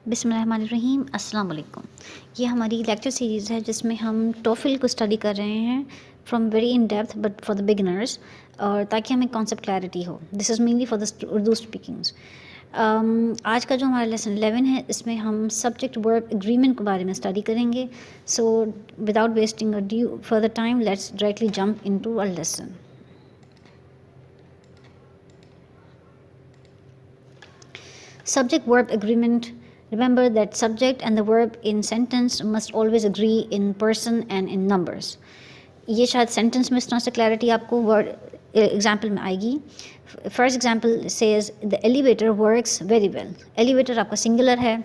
बिस्मिल्लाहिर्रहमानिर्रहीम, अस्सलाम वालेकुम। ये हमारी लेक्चर सीरीज़ है जिसमें हम टोफिल को स्टडी कर रहे हैं from very in depth but for the beginners, और ताकि हमें कॉन्सेप्ट क्लैरिटी हो। This is mainly for the Urdu speakings. आज का जो हमारा लेसन 11 है, इसमें हम सब्जेक्ट वर्ब एग्रीमेंट के बारे में स्टडी करेंगे। So without wasting a due further time, let's directly jump into a lesson. Subject-verb agreement. Remember that subject and the verb in sentence must always agree in person and in numbers. ये शायद sentence में इस तरह से clarity आपको word example में आएगी। First example says the elevator works very well. Elevator आपका सिंगुलर है,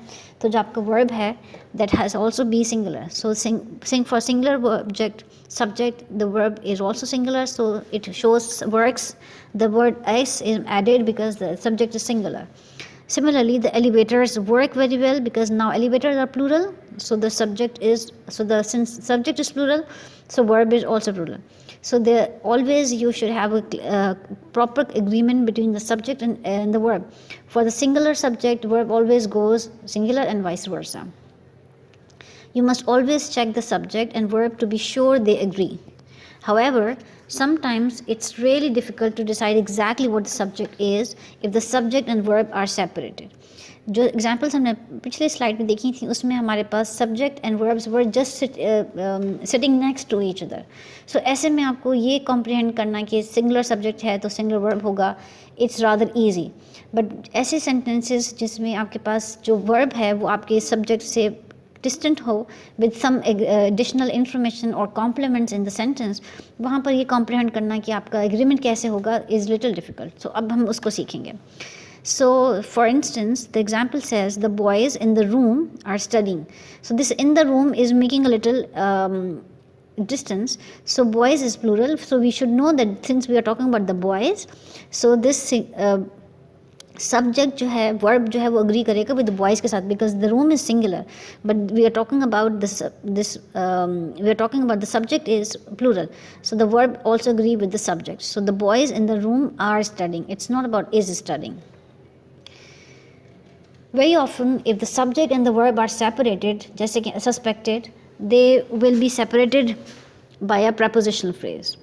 तो जो आपका वर्ब है that has also be singular. So sing for singular object subject, the verb is also singular, so it shows works. The word s is added because the subject is singular. Similarly, the elevators work very well because now elevators are plural, so the since subject is plural, so verb is also plural. So there always you should have a proper agreement between the subject and the verb. For the singular subject, verb always goes singular and vice versa. You must always check the subject and verb to be sure they agree. However, sometimes it's really difficult to decide exactly what the subject is if the subject and verb are separated. जो examples हमने पिछले slide में देखी थी, उसमें हमारे पास subject and verbs were just sitting next to each other. So ऐसे में आपको ये कॉम्प्रिहेंड करना कि सिंगुलर सब्जेक्ट है तो सिंगुलर वर्ब होगा, इट्स रादर ईजी। बट ऐसे सेंटेंसेस जिसमें आपके पास जो वर्ब है वो आपके सब्जेक्ट से डिस्टेंट हो विद सम एडिशनल इंफॉर्मेशन और कॉम्प्लीमेंट्स इन द सेंटेंस, वहाँ पर ये कॉम्प्रिहेंड करना कि आपका एग्रीमेंट कैसे होगा इज़ लिटिल डिफ़िकल्ट। सो अब हम उसको सीखेंगे। So for instance the example says the boys in the room are studying. So this in the room is making a little distance, so boys is plural, so we should know that since we are talking about the boys, so this subject जो है verb जो है वो agree करेगा with boys के साथ because the room is singular, but we are talking about we are talking about the subject is plural, so the verb also agree with the subject. So the boys in the room are studying, it's not about is studying. Very often if the subject and the verb are separated, जैसे कि suspected, they will be separated by a prepositional phrase.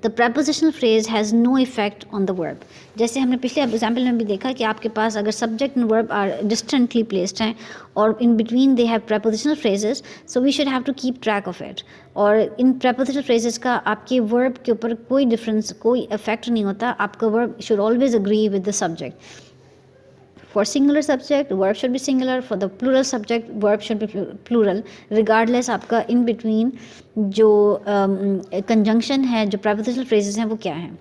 The prepositional phrase has no effect on the verb. जैसे हमने पिछले example में भी देखा कि आपके पास अगर subject and verb are distantly placed हैं और in between they have prepositional phrases, so we should have to keep track of it. और इन prepositional phrases का आपके वर्ब के ऊपर कोई डिफरेंस, कोई इफेक्ट नहीं होता। आपका verb should always agree with the subject. For singular subject, verb should be singular. For the plural subject, verb should be plural. Regardless आपका in between जो conjunction है, जो prepositional phrases हैं वो क्या हैं,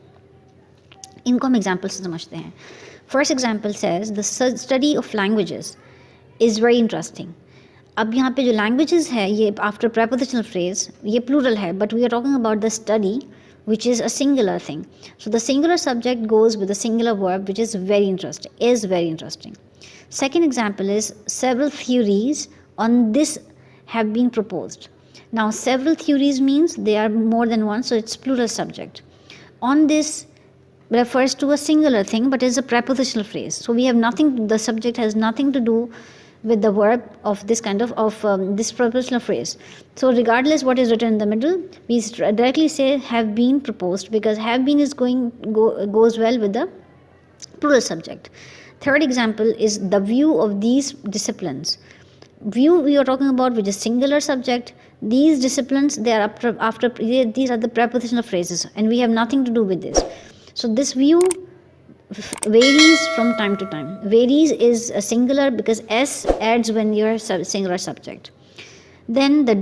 इनको हम example से समझते हैं। First example says the study of languages is very interesting. अब यहाँ पे जो languages है ये after prepositional phrase ये plural है, but we are talking about the study which is a singular thing. So the singular subject goes with the singular verb, which is very interesting. Second example is several theories on this have been proposed. Now several theories means they are more than one, so it's plural subject. On this refers to a singular thing but is a prepositional phrase. So we have nothing, the subject has nothing to do with the verb of this kind of this prepositional phrase. So regardless what is written in the middle, we directly say have been proposed because have been is goes well with the plural subject. Third example is the view of these disciplines. View we are talking about which is singular subject. These disciplines, they are after these are the prepositional phrases and we have nothing to do with this. So this view varies from time to time. Varies is a singular because s adds when you are singular subject. Then the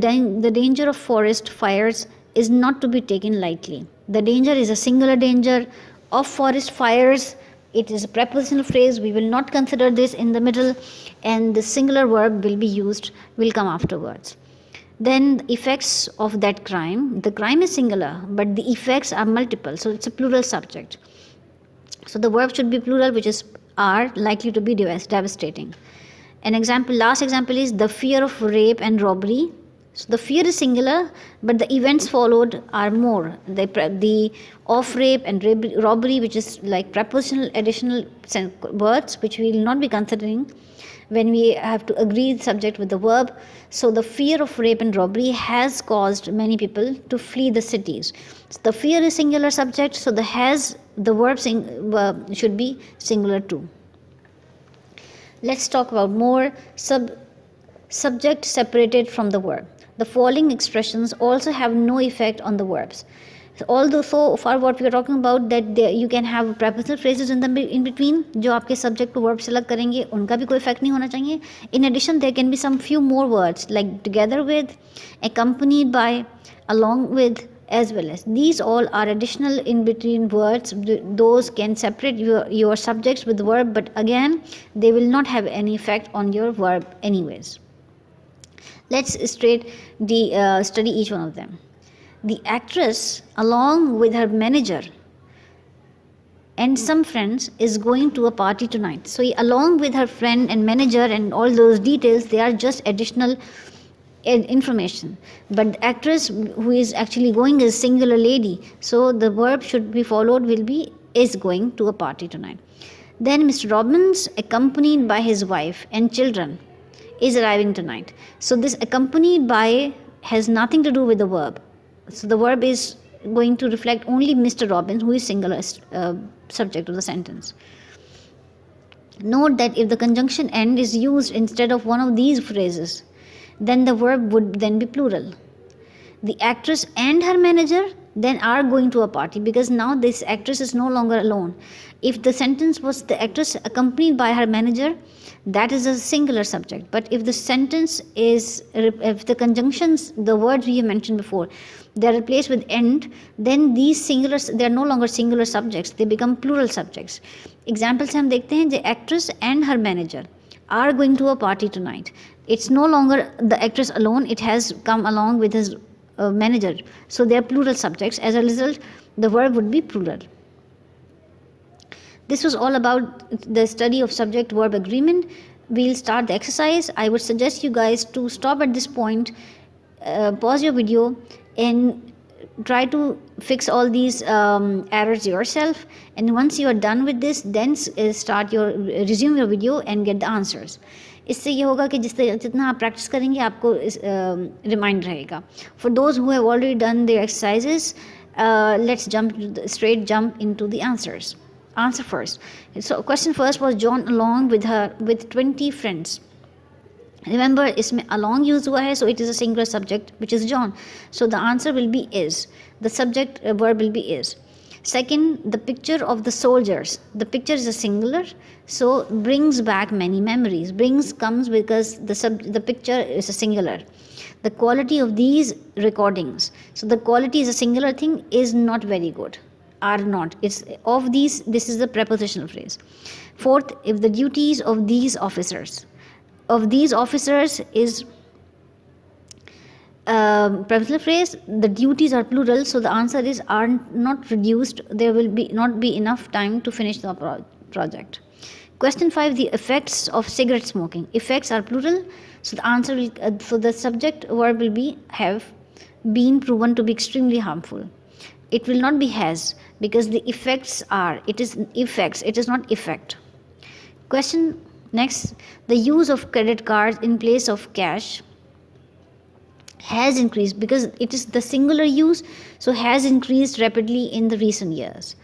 danger of forest fires is not to be taken lightly. The danger is a singular danger. Of forest fires, it is a prepositional phrase. We will not consider this in the middle, and the singular verb will be used, will come afterwards. Then the effects of that crime. The crime is singular, but the effects are multiple, so it's a plural subject. So the verb should be plural, which is are likely to be devastating. An example, last example is the fear of rape and robbery So the fear is singular, but the events followed are more. The of rape and robbery, which is like prepositional additional words, which we will not be considering when we have to agree the subject with the verb. So the fear of rape and robbery has caused many people to flee the cities. So the fear is singular subject, so the verb should be singular too. Let's talk about more subject separated from the verb. The following expressions also have no effect on the verbs. So although so far what we are talking about, that you can have prepositional phrases in between जो आपके subject को verb से अलग करेंगे, उनका भी कोई effect नहीं होना चाहिए. In addition, there can be some few more words like together with, accompanied by, along with, as well as. These all are additional in between words. Those can separate your subjects with the verb, but again they will not have any effect on your verb anyways. Let's study each one of them. The actress, along with her manager and some friends, is going to a party tonight. So along with her friend and manager and all those details, they are just additional information. But the actress who is actually going is singular lady. So the verb should be followed will be is going to a party tonight. Then Mr. Robbins, accompanied by his wife and children, is arriving tonight. So this accompanied by has nothing to do with the verb. So the verb is going to reflect only Mr. Robbins, who is singular subject of the sentence. Note that if the conjunction end is used instead of one of these phrases, then the verb would then be plural. The actress and her manager then are going to a party, because now this actress is no longer alone. If the sentence was the actress accompanied by her manager, that is a singular subject. But if the sentence is, if the conjunctions, the words we have mentioned before, they are replaced with end, then these singulars, they are no longer singular subjects, they become plural subjects. Examples हम देखते हैं, the actress and her manager are going to a party tonight. It's no longer the actress alone, it has come along with his manager. So they are plural subjects. As a result, the verb would be plural. This was all about the study of subject-verb agreement. We'll start the exercise. I would suggest you guys to stop at this point, pause your video, and try to fix all these errors yourself. And once you are done with this, then resume your video and get the answers. इससे ये होगा कि जितना आप practice करेंगे आपको remind रहेगा. For those who have already done their exercises, let's straight jump into the answers. Answer first. So question first was John along with 20 friends. Remember, इसमें along used हुआ है, so it is a singular subject, which is John. So the answer will be is. The subject verb will be is. Second, the picture of the soldiers. The picture is a singular, so brings back many memories. Brings comes because the picture is a singular. The quality of these recordings. So the quality is a singular thing, is not very good. Are not. It's of these, this is the prepositional phrase. Fourth, if the duties of these officers. Of these officers is prepositional phrase. The duties are plural, so the answer is are not reduced. There will not be enough time to finish the project. Question 5, the effects of cigarette smoking. Effects are plural, so the answer will so the subject verb will be have been proven to be extremely harmful. It will not be has, because the effects are, it is effects, it is not effect. Question next, the use of credit cards in place of cash has increased, because it is the singular use, so has increased rapidly in the recent years.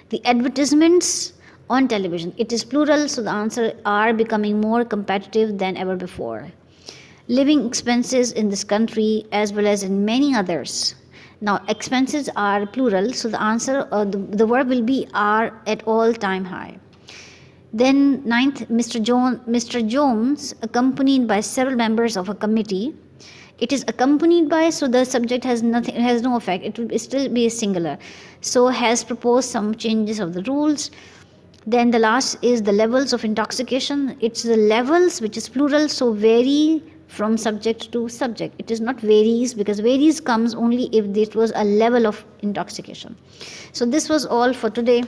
The advertisements on television, it is plural, so the answer are becoming more competitive than ever before. Living expenses in this country as well as in many others. Now expenses are plural, so the answer the verb will be are at all time high. Then ninth, Mr. Jones accompanied by several members of a committee. It is accompanied by, so the subject has no effect. It will still be a singular. So has proposed some changes of the rules. Then the last is the levels of intoxication. It's the levels, which is plural, so vary from subject to subject. It is not varies, because varies comes only if this was a level of intoxication. So this was all for today.